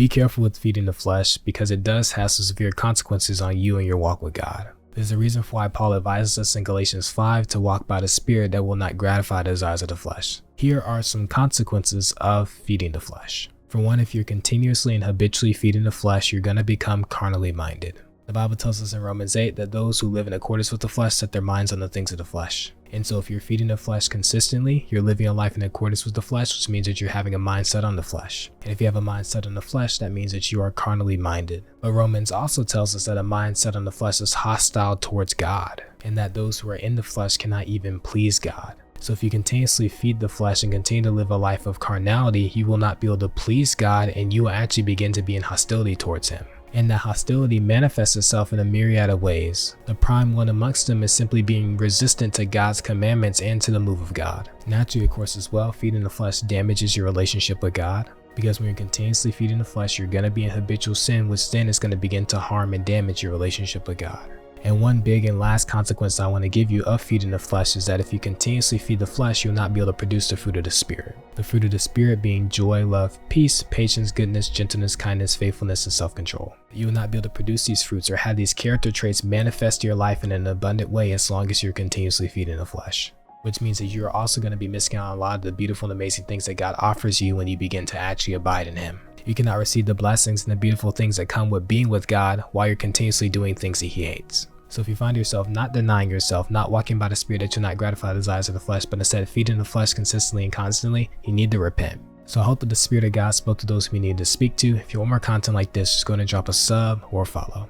Be careful with feeding the flesh because it does have some severe consequences on you and your walk with God. There's a reason for why Paul advises us in Galatians 5 to walk by the Spirit that will not gratify the desires of the flesh. Here are some consequences of feeding the flesh. For one, if you're continuously and habitually feeding the flesh, you're going to become carnally minded. The Bible tells us in Romans 8 that those who live in accordance with the flesh set their minds on the things of the flesh. And so if you're feeding the flesh consistently, you're living a life in accordance with the flesh, which means that you're having a mindset on the flesh. And if you have a mindset on the flesh, that means that you are carnally minded. But Romans also tells us that a mindset on the flesh is hostile towards God, and that those who are in the flesh cannot even please God. So if you continuously feed the flesh and continue to live a life of carnality, you will not be able to please God, and you will actually begin to be in hostility towards Him. And that hostility manifests itself in a myriad of ways. The prime one amongst them is simply being resistant to God's commandments and to the move of God. Naturally, of course, as well, feeding the flesh damages your relationship with God, because when you're continuously feeding the flesh, you're going to be in habitual sin, which then is going to begin to harm and damage your relationship with God. And one big and last consequence I want to give you of feeding the flesh is that if you continuously feed the flesh, you'll not be able to produce the fruit of the Spirit. The fruit of the Spirit being joy, love, peace, patience, goodness, gentleness, kindness, faithfulness, and self-control. You will not be able to produce these fruits or have these character traits manifest your life in an abundant way as long as you're continuously feeding the flesh. Which means that you're also going to be missing out on a lot of the beautiful and amazing things that God offers you when you begin to actually abide in Him. You cannot receive the blessings and the beautiful things that come with being with God while you're continuously doing things that He hates. So if you find yourself not denying yourself, not walking by the Spirit, that you'll not gratify the desires of the flesh, but instead feeding the flesh consistently and constantly, you need to repent. So I hope that the Spirit of God spoke to those who we need to speak to. If you want more content like this, just go ahead and drop a sub or follow.